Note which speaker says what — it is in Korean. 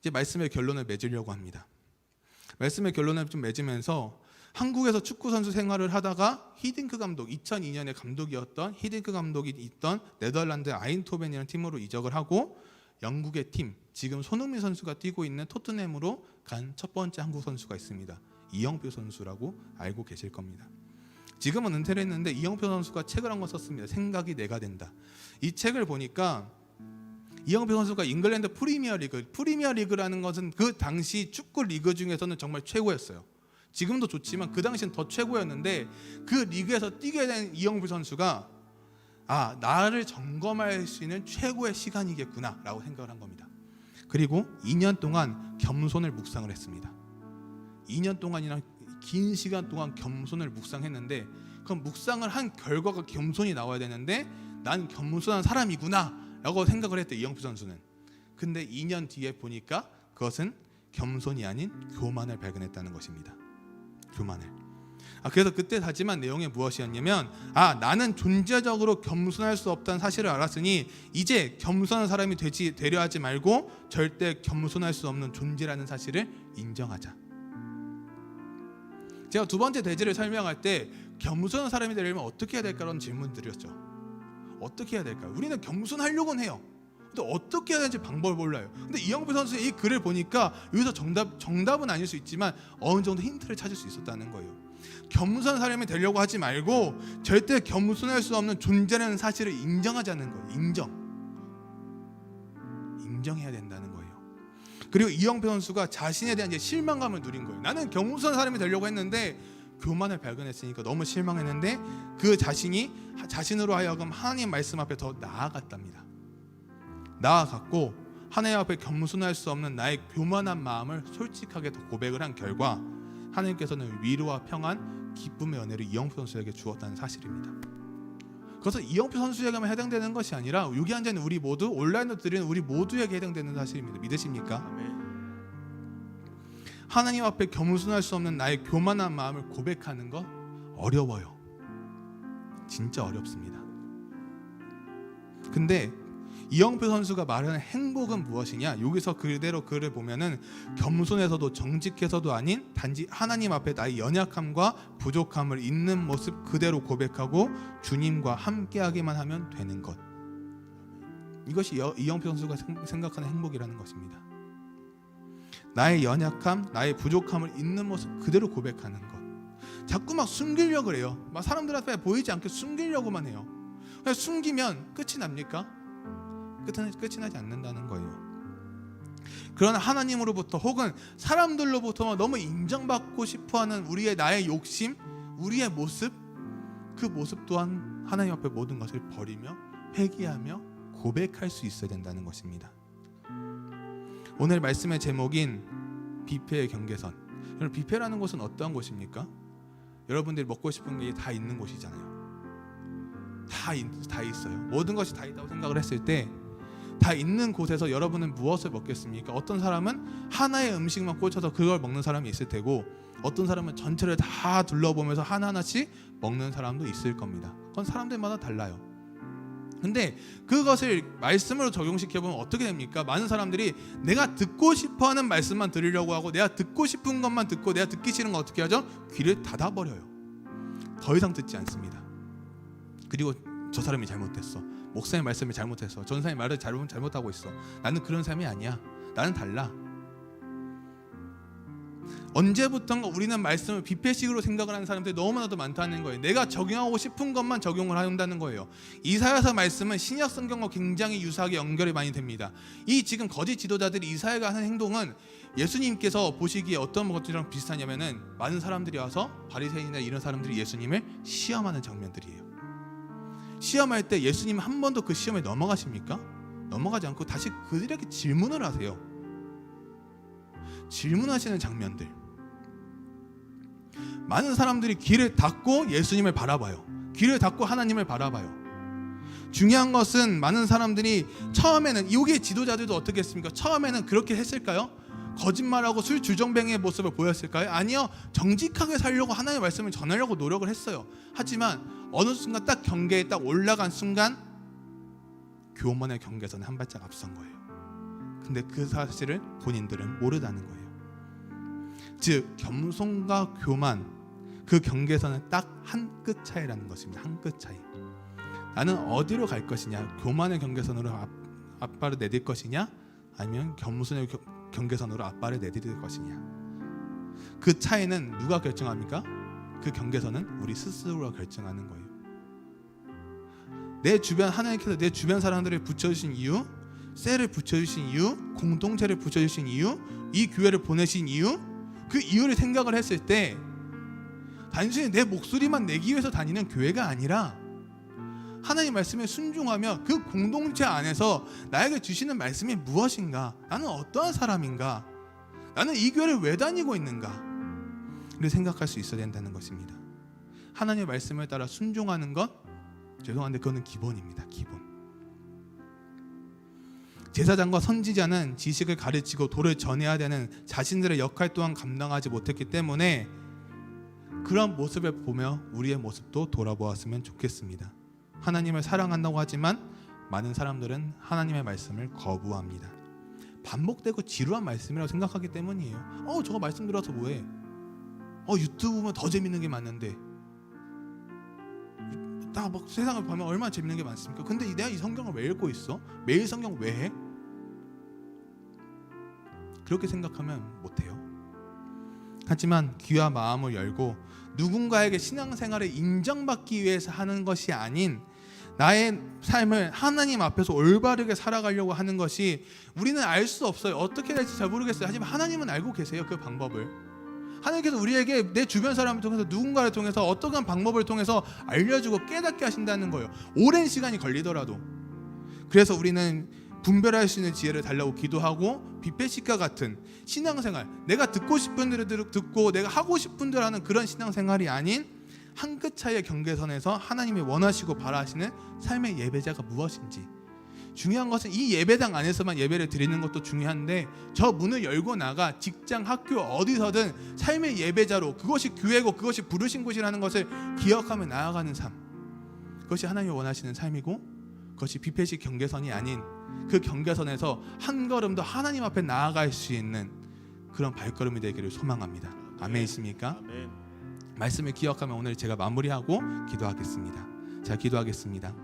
Speaker 1: 이제 말씀의 결론을 맺으려고 합니다. 말씀의 결론을 좀 맺으면서 한국에서 축구 선수 생활을 하다가 히딩크 감독, 2002년에 감독이었던 히딩크 감독이 있던 네덜란드 아인토벤이라는 팀으로 이적을 하고 영국의 팀, 지금 손흥민 선수가 뛰고 있는 토트넘으로 간 첫 번째 한국 선수가 있습니다. 이영표 선수라고 알고 계실 겁니다. 지금은 은퇴를 했는데 이영표 선수가 책을 한 권 썼습니다. 생각이 내가 된다. 이 책을 보니까 이영표 선수가 잉글랜드 프리미어리그라는 것은 그 당시 축구 리그 중에서는 정말 최고였어요. 지금도 좋지만 그 당시엔 더 최고였는데 그 리그에서 뛰게 된 이영표 선수가 나를 점검할 수 있는 최고의 시간이겠구나 라고 생각을 한 겁니다. 그리고 2년 동안 겸손을 묵상을 했습니다. 2년 동안이나 긴 시간 동안 겸손을 묵상했는데 그 묵상을 한 결과가 겸손이 나와야 되는데 난 겸손한 사람이구나 라고 생각을 했대 이영표 선수는. 근데 2년 뒤에 보니까 그것은 겸손이 아닌 교만을 발견했다는 것입니다. 교만을. 그래서 그때 다짐한 내용이 무엇이었냐면 나는 존재적으로 겸손할 수 없다는 사실을 알았으니 이제 겸손한 사람이 되려 하지 말고 절대 겸손할 수 없는 존재라는 사실을 인정하자. 제가 두 번째 대지를 설명할 때 겸손한 사람이 되려면 어떻게 해야 될까라는 질문 드렸죠. 어떻게 해야 될까요? 우리는 겸손하려고는 해요. 근데 어떻게 해야 되는지 방법을 몰라요. 근데 이영표 선수의 이 글을 보니까 여기서 정답은 아닐 수 있지만 어느 정도 힌트를 찾을 수 있었다는 거예요. 겸손한 사람이 되려고 하지 말고 절대 겸손할 수 없는 존재라는 사실을 인정하자는 거예요. 인정해야 된다는 거예요. 그리고 이영표 선수가 자신에 대한 이제 실망감을 누린 거예요. 나는 겸손한 사람이 되려고 했는데 교만을 발견했으니까 너무 실망했는데 그 자신으로 하여금 하나님 말씀 앞에 더 나아갔답니다. 나아갔고 하나님 앞에 겸손할 수 없는 나의 교만한 마음을 솔직하게 더 고백을 한 결과 하나님께서는 위로와 평안, 기쁨의 은혜를 이영표 선수에게 주었다는 사실입니다. 그래서 이영표 선수에게만 해당되는 것이 아니라 여기 앉아있는 우리 모두, 온라인으로 드리는 우리 모두에게 해당되는 사실입니다. 믿으십니까?
Speaker 2: 아멘.
Speaker 1: 하나님 앞에 겸손할 수 없는 나의 교만한 마음을 고백하는 거 어려워요. 진짜 어렵습니다. 근데 이영표 선수가 말하는 행복은 무엇이냐? 여기서 그대로 글을 보면은 겸손해서도 정직해서도 아닌 단지 하나님 앞에 나의 연약함과 부족함을 있는 모습 그대로 고백하고 주님과 함께하기만 하면 되는 것. 이것이 이영표 선수가 생각하는 행복이라는 것입니다. 나의 연약함, 나의 부족함을 있는 모습 그대로 고백하는 것. 자꾸 막 숨기려고 해요. 막 사람들 앞에 보이지 않게 숨기려고만 해요. 그냥 숨기면 끝이 납니까? 끝이 나지 않는다는 거예요. 그러나 하나님으로부터 혹은 사람들로부터 너무 인정받고 싶어하는 나의 욕심, 우리의 모습, 그 모습 또한 하나님 앞에 모든 것을 버리며 회개하며 고백할 수 있어야 된다는 것입니다. 오늘 말씀의 제목인 뷔페의 경계선. 여러분, 뷔페라는 곳은 어떠한 곳입니까? 여러분들이 먹고 싶은 게 다 있는 곳이잖아요. 다 있어요. 모든 것이 다 있다고 생각을 했을 때 다 있는 곳에서 여러분은 무엇을 먹겠습니까? 어떤 사람은 하나의 음식만 꽂혀서 그걸 먹는 사람이 있을 테고 어떤 사람은 전체를 다 둘러보면서 하나하나씩 먹는 사람도 있을 겁니다. 그건 사람들마다 달라요. 근데 그것을 말씀으로 적용시켜보면 어떻게 됩니까? 많은 사람들이 내가 듣고 싶어하는 말씀만 들으려고 하고 내가 듣고 싶은 것만 듣고 내가 듣기 싫은 거 어떻게 하죠? 귀를 닫아버려요. 더 이상 듣지 않습니다. 그리고 저 사람이 잘못됐어. 목사님 말씀을 잘못했어. 전사님 말을 잘못하고 있어. 나는 그런 사람이 아니야. 나는 달라. 언제부턴가 우리는 말씀을 뷔페식으로 생각을 하는 사람들이 너무나도 많다는 거예요. 내가 적용하고 싶은 것만 적용을 한다는 거예요. 이사야서 말씀은 신약 성경과 굉장히 유사하게 연결이 많이 됩니다. 이 지금 거짓 지도자들이 이사야가 하는 행동은 예수님께서 보시기에 어떤 것들이랑 비슷하냐면은 많은 사람들이 와서 바리새인이나 이런 사람들이 예수님을 시험하는 장면들이에요. 시험할 때 예수님 한 번도 그 시험에 넘어가십니까? 넘어가지 않고 다시 그들에게 질문을 하세요. 질문하시는 장면들. 많은 사람들이 귀를 닫고 예수님을 바라봐요. 귀를 닫고 하나님을 바라봐요. 중요한 것은 많은 사람들이 처음에는 여기에 지도자들도 어떻게 했습니까? 처음에는 그렇게 했을까요? 거짓말하고 술 주정뱅이의 모습을 보였을까요? 아니요. 정직하게 살려고 하나님의 말씀을 전하려고 노력을 했어요. 하지만 어느 순간 딱 경계에 딱 올라간 순간 교만의 경계선에 한 발짝 앞선 거예요. 근데 그 사실을 본인들은 모르다는 거예요. 즉 겸손과 교만, 그 경계선은 딱 한 끗 차이라는 것입니다. 한 끗 차이. 나는 어디로 갈 것이냐? 교만의 경계선으로 앞발을 내딜 것이냐? 아니면 겸손의 경계선으로 앞발을 내디딜 것이냐? 그 차이는 누가 결정합니까? 그 경계선은 우리 스스로가 결정하는 거예요. 내 주변, 하나님께서 내 주변 사람들을 붙여주신 이유, 셀을 붙여주신 이유, 공동체를 붙여주신 이유, 이 교회를 보내신 이유, 그 이유를 생각을 했을 때 단순히 내 목소리만 내기 위해서 다니는 교회가 아니라 하나님 말씀에 순종하며 그 공동체 안에서 나에게 주시는 말씀이 무엇인가, 나는 어떠한 사람인가, 나는 이 교회를 왜 다니고 있는가 를 생각할 수 있어야 된다는 것입니다. 하나님의 말씀을 따라 순종하는 것, 죄송한데 그거는 기본입니다. 기본. 제사장과 선지자는 지식을 가르치고 도를 전해야 되는 자신들의 역할 또한 감당하지 못했기 때문에 그런 모습을 보며 우리의 모습도 돌아보았으면 좋겠습니다. 하나님을 사랑한다고 하지만 많은 사람들은 하나님의 말씀을 거부합니다. 반복되고 지루한 말씀이라고 생각하기 때문이에요. 저거 말씀 들어서 뭐해? 유튜브 보면 더 재밌는 게 많은데, 나 막 세상을 보면 얼마나 재밌는 게 많습니까? 근데 내가 이 성경을 왜 읽고 있어? 매일 성경 왜 해? 그렇게 생각하면 못해요. 하지만 귀와 마음을 열고 누군가에게 신앙생활을 인정받기 위해서 하는 것이 아닌 나의 삶을 하나님 앞에서 올바르게 살아가려고 하는 것이, 우리는 알 수 없어요. 어떻게 될지 잘 모르겠어요. 하지만 하나님은 알고 계세요. 그 방법을. 하나님께서 우리에게 내 주변 사람을 통해서, 누군가를 통해서, 어떠한 방법을 통해서 알려주고 깨닫게 하신다는 거예요. 오랜 시간이 걸리더라도. 그래서 우리는 분별할 수 있는 지혜를 달라고 기도하고, 뷔페식과 같은 신앙생활, 내가 듣고 싶은 대로 듣고 내가 하고 싶은 대로 하는 그런 신앙생활이 아닌 한 끗 차이의 경계선에서 하나님이 원하시고 바라시는 삶의 예배자가 무엇인지, 중요한 것은 이 예배당 안에서만 예배를 드리는 것도 중요한데, 저 문을 열고 나가 직장, 학교 어디서든 삶의 예배자로, 그것이 교회고 그것이 부르신 곳이라는 것을 기억하며 나아가는 삶, 그것이 하나님이 원하시는 삶이고, 그것이 뷔페식 경계선이 아닌 그 경계선에서 한 걸음 더 하나님 앞에 나아갈 수 있는 그런 발걸음이 되기를 소망합니다. 아멘이십니까?
Speaker 2: 아멘.
Speaker 1: 말씀을 기억하며 오늘 제가 마무리하고 기도하겠습니다. 자, 기도하겠습니다.